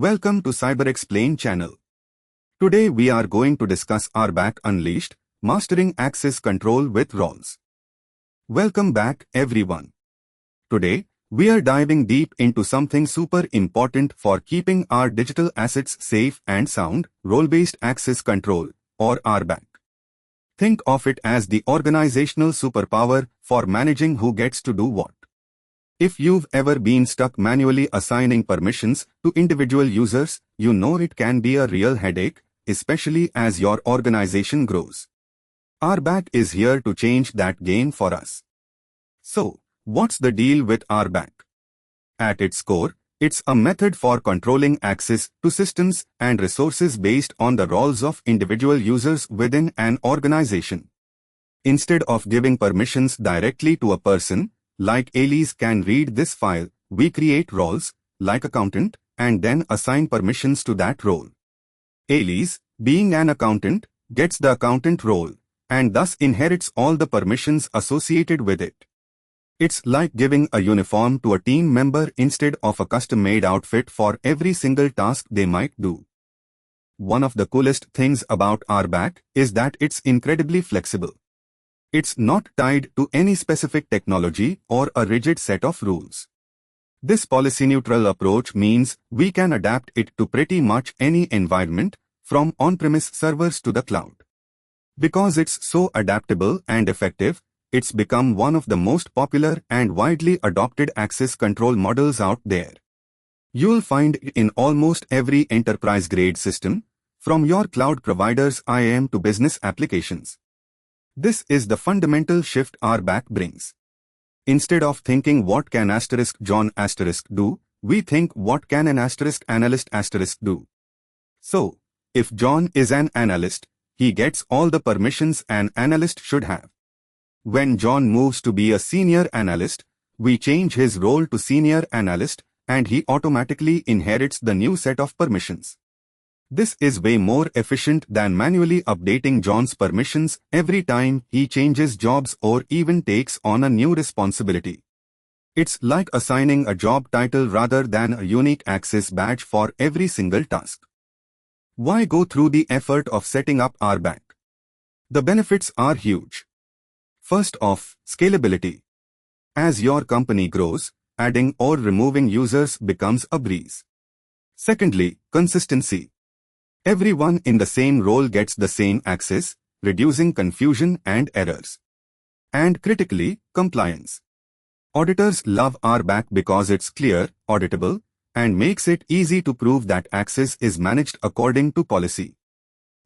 Welcome to CyberExplain channel. Today we are going to discuss RBAC Unleashed, Mastering Access Control with Roles. Welcome back everyone. Today, we are diving deep into something super important for keeping our digital assets safe and sound, role-based access control, or RBAC. Think of it as the organizational superpower for managing who gets to do what. If you've ever been stuck manually assigning permissions to individual users, you know it can be a real headache, especially as your organization grows. RBAC is here to change that game for us. So, what's the deal with RBAC? At its core, it's a method for controlling access to systems and resources based on the roles of individual users within an organization. Instead of giving permissions directly to a person, like Alice can read this file, we create roles, like accountant, and then assign permissions to that role. Alice, being an accountant, gets the accountant role, and thus inherits all the permissions associated with it. It's like giving a uniform to a team member instead of a custom-made outfit for every single task they might do. One of the coolest things about RBAC is that it's incredibly flexible. It's not tied to any specific technology or a rigid set of rules. This policy-neutral approach means we can adapt it to pretty much any environment, from on-premise servers to the cloud. Because it's so adaptable and effective, it's become one of the most popular and widely adopted access control models out there. You'll find it in almost every enterprise-grade system, from your cloud provider's IAM to business applications. This is the fundamental shift RBAC brings. Instead of thinking what can John do, we think what can an analyst do. So, if John is an analyst, he gets all the permissions an analyst should have. When John moves to be a senior analyst, we change his role to senior analyst and he automatically inherits the new set of permissions. This is way more efficient than manually updating John's permissions every time he changes jobs or even takes on a new responsibility. It's like assigning a job title rather than a unique access badge for every single task. Why go through the effort of setting up RBAC? The benefits are huge. First off, scalability. As your company grows, adding or removing users becomes a breeze. Secondly, consistency. Everyone in the same role gets the same access, reducing confusion and errors. And critically, compliance. Auditors love RBAC because it's clear, auditable, and makes it easy to prove that access is managed according to policy.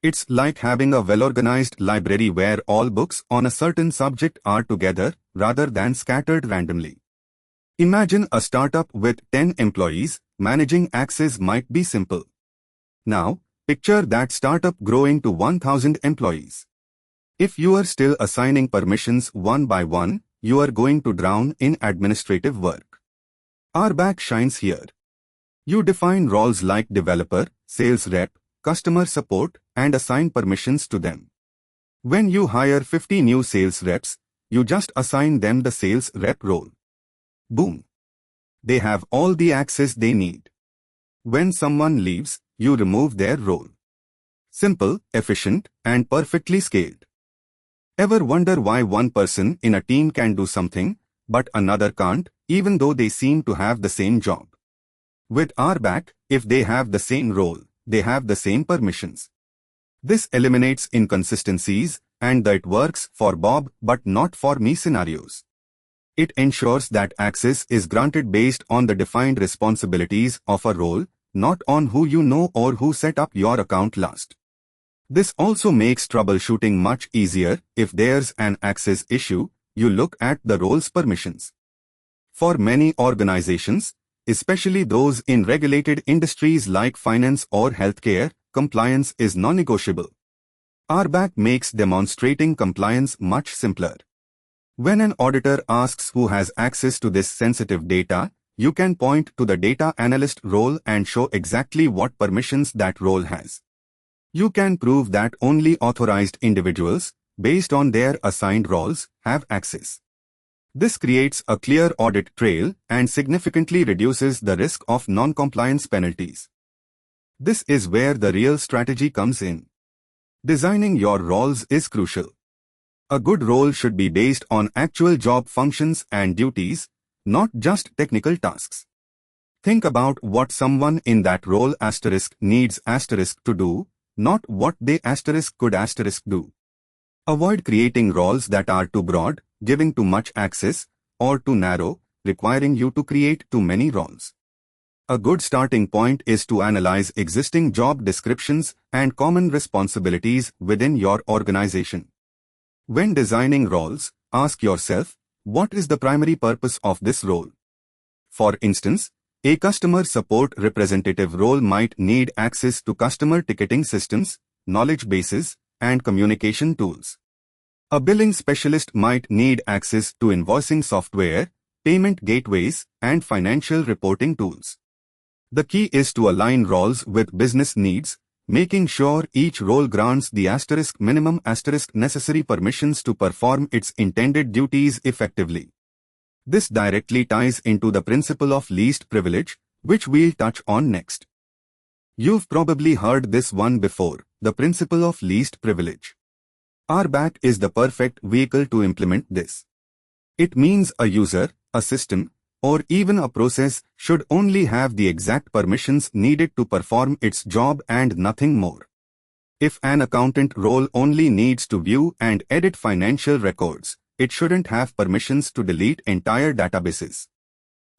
It's like having a well-organized library where all books on a certain subject are together rather than scattered randomly. Imagine a startup with 10 employees, managing access might be simple. Now, picture that startup growing to 1,000 employees. If you are still assigning permissions one by one, you are going to drown in administrative work. RBAC shines here. You define roles like developer, sales rep, customer support, and assign permissions to them. When you hire 50 new sales reps, you just assign them the sales rep role. Boom! They have all the access they need. When someone leaves, you remove their role. Simple, efficient, and perfectly scaled. Ever wonder why one person in a team can do something, but another can't, even though they seem to have the same job? With RBAC, if they have the same role, they have the same permissions. This eliminates inconsistencies and that it works for Bob but not for me scenarios. It ensures that access is granted based on the defined responsibilities of a role, not on who you know or who set up your account last. This also makes troubleshooting much easier. If there's an access issue, you look at the role's permissions. For many organizations, especially those in regulated industries like finance or healthcare, compliance is non-negotiable. RBAC makes demonstrating compliance much simpler. When an auditor asks who has access to this sensitive data, you can point to the data analyst role and show exactly what permissions that role has. You can prove that only authorized individuals, based on their assigned roles, have access. This creates a clear audit trail and significantly reduces the risk of non-compliance penalties. This is where the real strategy comes in. Designing your roles is crucial. A good role should be based on actual job functions and duties, not just technical tasks. Think about what someone in that role needs to do, not what they could do. Avoid creating roles that are too broad, giving too much access, or too narrow, requiring you to create too many roles. A good starting point is to analyze existing job descriptions and common responsibilities within your organization. When designing roles, ask yourself, what is the primary purpose of this role? For instance, a customer support representative role might need access to customer ticketing systems, knowledge bases, and communication tools. A billing specialist might need access to invoicing software, payment gateways, and financial reporting tools. The key is to align roles with business needs, making sure each role grants the minimum necessary permissions to perform its intended duties effectively. This directly ties into the principle of least privilege, which we'll touch on next. You've probably heard this one before, the principle of least privilege. RBAC is the perfect vehicle to implement this. It means a user, a system, or even a process should only have the exact permissions needed to perform its job and nothing more. If an accountant role only needs to view and edit financial records, it shouldn't have permissions to delete entire databases.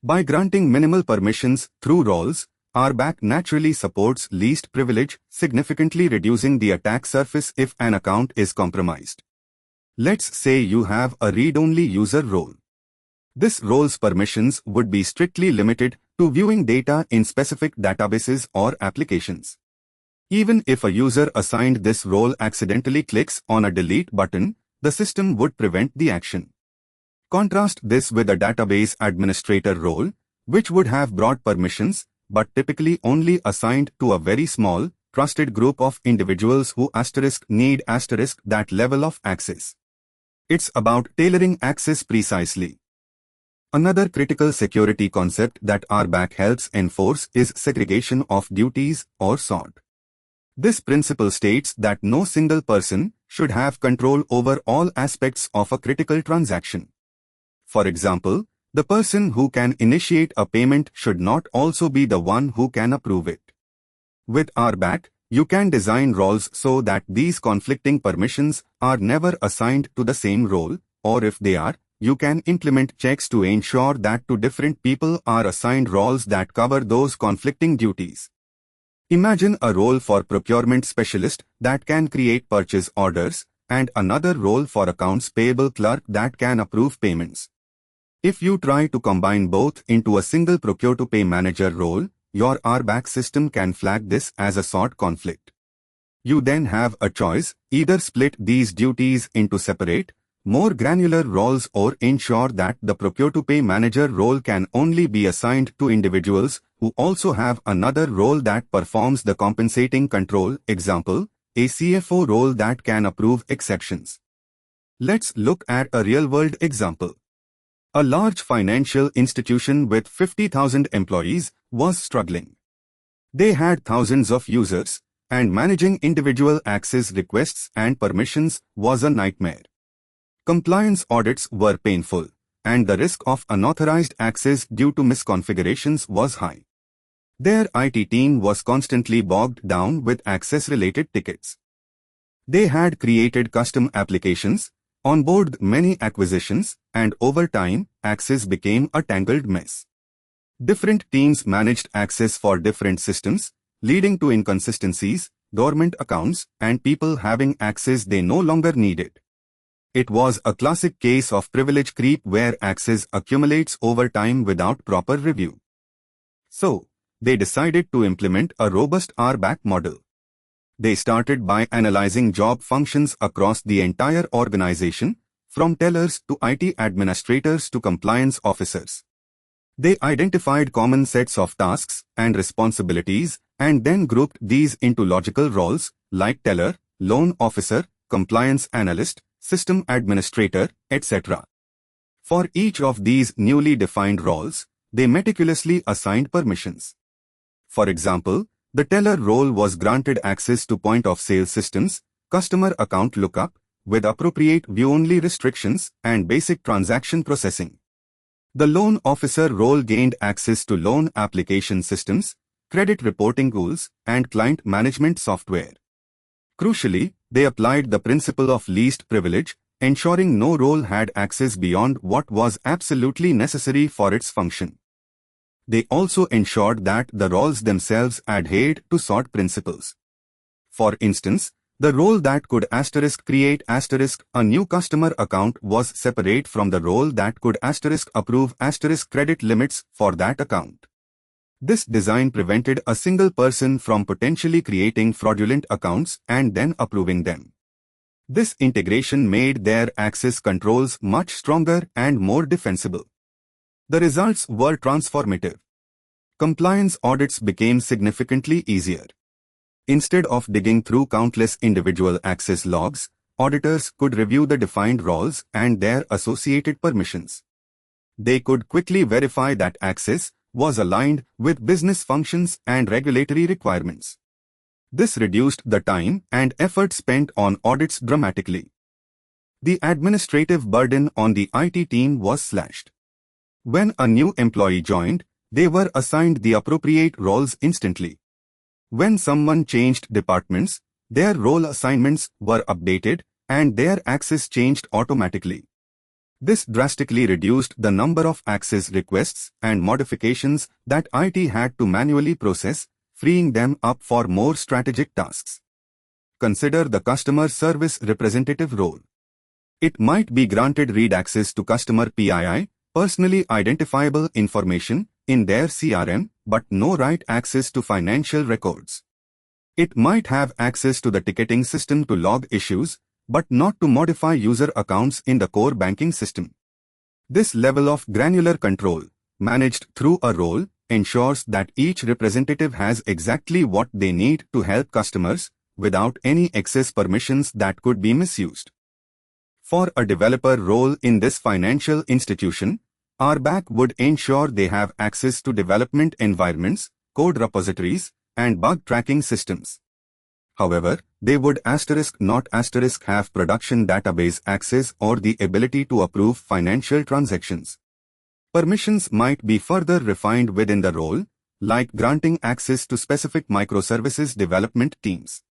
By granting minimal permissions through roles, RBAC naturally supports least privilege, significantly reducing the attack surface if an account is compromised. Let's say you have a read-only user role. This role's permissions would be strictly limited to viewing data in specific databases or applications. Even if a user assigned this role accidentally clicks on a delete button, the system would prevent the action. Contrast this with a database administrator role, which would have broad permissions, but typically only assigned to a very small, trusted group of individuals who need that level of access. It's about tailoring access precisely. Another critical security concept that RBAC helps enforce is segregation of duties or SoD. This principle states that no single person should have control over all aspects of a critical transaction. For example, the person who can initiate a payment should not also be the one who can approve it. With RBAC, you can design roles so that these conflicting permissions are never assigned to the same role, or if they are, you can implement checks to ensure that two different people are assigned roles that cover those conflicting duties. Imagine a role for procurement specialist that can create purchase orders, and another role for accounts payable clerk that can approve payments. If you try to combine both into a single procure-to-pay manager role, your RBAC system can flag this as a SoD conflict. You then have a choice, either split these duties into separate, more granular roles or ensure that the procure-to-pay manager role can only be assigned to individuals who also have another role that performs the compensating control, example, a CFO role that can approve exceptions. Let's look at a real-world example. A large financial institution with 50,000 employees was struggling. They had thousands of users, and managing individual access requests and permissions was a nightmare. Compliance audits were painful, and the risk of unauthorized access due to misconfigurations was high. Their IT team was constantly bogged down with access-related tickets. They had created custom applications, onboarded many acquisitions, and over time, access became a tangled mess. Different teams managed access for different systems, leading to inconsistencies, dormant accounts, and people having access they no longer needed. It was a classic case of privilege creep where access accumulates over time without proper review. So, they decided to implement a robust RBAC model. They started by analyzing job functions across the entire organization, from tellers to IT administrators to compliance officers. They identified common sets of tasks and responsibilities and then grouped these into logical roles like teller, loan officer, compliance analyst, system administrator, etc. For each of these newly defined roles, they meticulously assigned permissions. For example, The teller role was granted access to point-of-sale systems, customer account lookup, with appropriate view-only restrictions and basic transaction processing. The loan officer role gained access to loan application systems, credit reporting tools, and client management software. Crucially, they applied the principle of least privilege, ensuring no role had access beyond what was absolutely necessary for its function. They also ensured that the roles themselves adhered to SoD principles. For instance, the role that could create a new customer account was separate from the role that could approve credit limits for that account. This design prevented a single person from potentially creating fraudulent accounts and then approving them. This integration made their access controls much stronger and more defensible. The results were transformative. Compliance audits became significantly easier. Instead of digging through countless individual access logs, auditors could review the defined roles and their associated permissions. They could quickly verify that access was aligned with business functions and regulatory requirements. This reduced the time and effort spent on audits dramatically. The administrative burden on the IT team was slashed. When a new employee joined, they were assigned the appropriate roles instantly. When someone changed departments, their role assignments were updated and their access changed automatically. This drastically reduced the number of access requests and modifications that IT had to manually process, freeing them up for more strategic tasks. Consider the customer service representative role. It might be granted read access to customer PII, personally identifiable information, in their CRM, but no right access to financial records. It might have access to the ticketing system to log issues, but not to modify user accounts in the core banking system. This level of granular control, managed through a role, ensures that each representative has exactly what they need to help customers, without any excess permissions that could be misused. For a developer role in this financial institution, RBAC would ensure they have access to development environments, code repositories, and bug tracking systems. However, they would not have production database access or the ability to approve financial transactions. Permissions might be further refined within the role, like granting access to specific microservices development teams.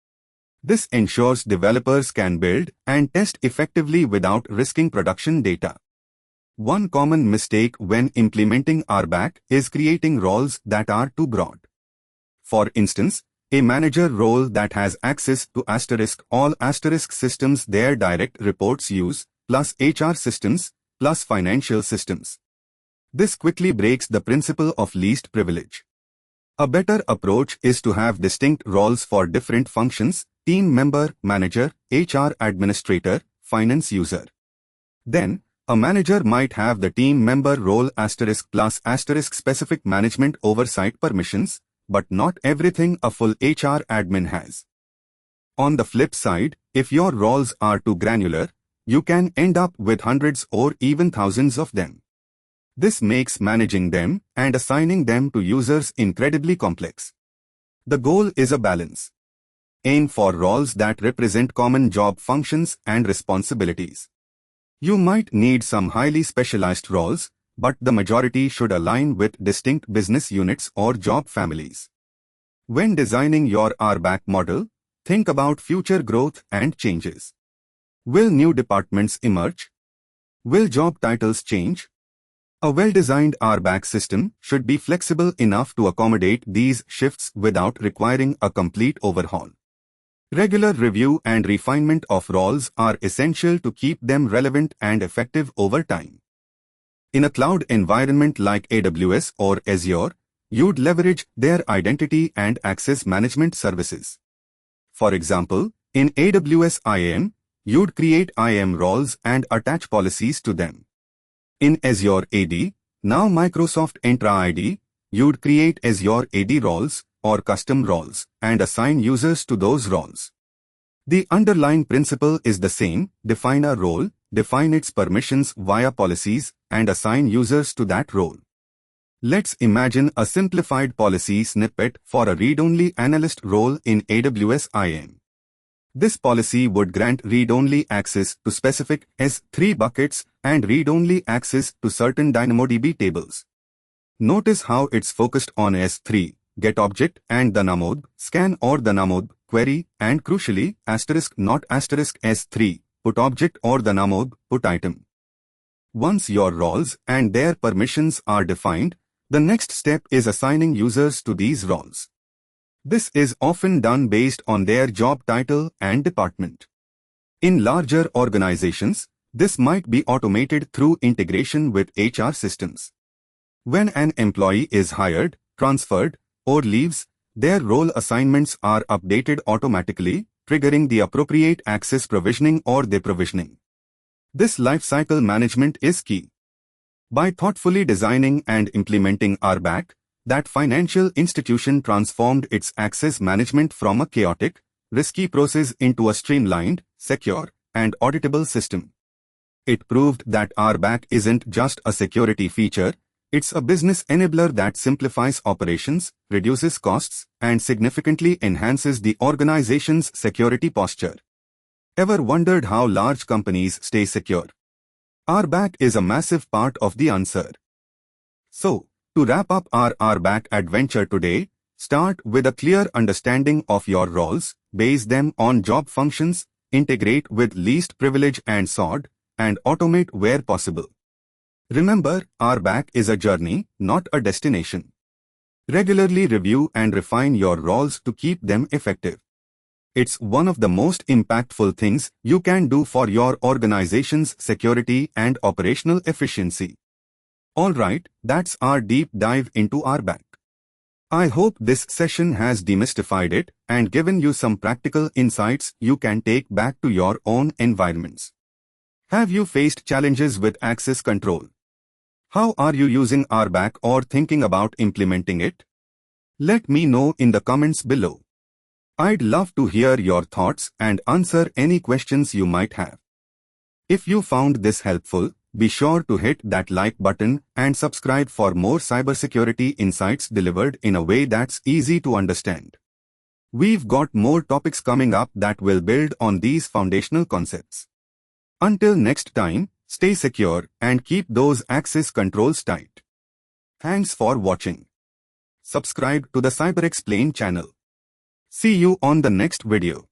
This ensures developers can build and test effectively without risking production data. One common mistake when implementing RBAC is creating roles that are too broad. For instance, a manager role that has access to all systems their direct reports use, plus HR systems, plus financial systems. This quickly breaks the principle of least privilege. A better approach is to have distinct roles for different functions: team member, manager, HR administrator, finance user. Then, a manager might have the team member role plus specific management oversight permissions, but not everything a full HR admin has. On the flip side, if your roles are too granular, you can end up with hundreds or even thousands of them. This makes managing them and assigning them to users incredibly complex. The goal is a balance. Aim for roles that represent common job functions and responsibilities. You might need some highly specialized roles, but the majority should align with distinct business units or job families. When designing your RBAC model, think about future growth and changes. Will new departments emerge? Will job titles change? A well-designed RBAC system should be flexible enough to accommodate these shifts without requiring a complete overhaul. Regular review and refinement of roles are essential to keep them relevant and effective over time. In a cloud environment like AWS or Azure, you'd leverage their identity and access management services. For example, in AWS IAM, you'd create IAM roles and attach policies to them. In Azure AD, now Microsoft Entra ID, you'd create Azure AD roles or custom roles and assign users to those roles. The underlying principle is the same: define a role, define its permissions via policies, and assign users to that role. Let's imagine a simplified policy snippet for a read-only analyst role in AWS IAM. This policy would grant read-only access to specific S3 buckets and read-only access to certain DynamoDB tables. Notice how it's focused on S3, get object and the namod, scan or the namod, query, and crucially, not S3, put object or the namod, put item. Once your roles and their permissions are defined, the next step is assigning users to these roles. This is often done based on their job title and department. In larger organizations, this might be automated through integration with HR systems. When an employee is hired, transferred, or leaves, their role assignments are updated automatically, triggering the appropriate access provisioning or deprovisioning. This lifecycle management is key. By thoughtfully designing and implementing RBAC, that financial institution transformed its access management from a chaotic, risky process into a streamlined, secure, and auditable system. It proved that RBAC isn't just a security feature, it's a business enabler that simplifies operations, reduces costs, and significantly enhances the organization's security posture. Ever wondered how large companies stay secure? RBAC is a massive part of the answer. So, to wrap up our RBAC adventure today, start with a clear understanding of your roles, base them on job functions, integrate with least privilege and SoD, and automate where possible. Remember, RBAC is a journey, not a destination. Regularly review and refine your roles to keep them effective. It's one of the most impactful things you can do for your organization's security and operational efficiency. Alright, that's our deep dive into RBAC. I hope this session has demystified it and given you some practical insights you can take back to your own environments. Have you faced challenges with access control? How are you using RBAC or thinking about implementing it? Let me know in the comments below. I'd love to hear your thoughts and answer any questions you might have. If you found this helpful, be sure to hit that like button and subscribe for more cybersecurity insights delivered in a way that's easy to understand. We've got more topics coming up that will build on these foundational concepts. Until next time, stay secure and keep those access controls tight. Thanks for watching. Subscribe to the CyberExplain channel. See you on the next video.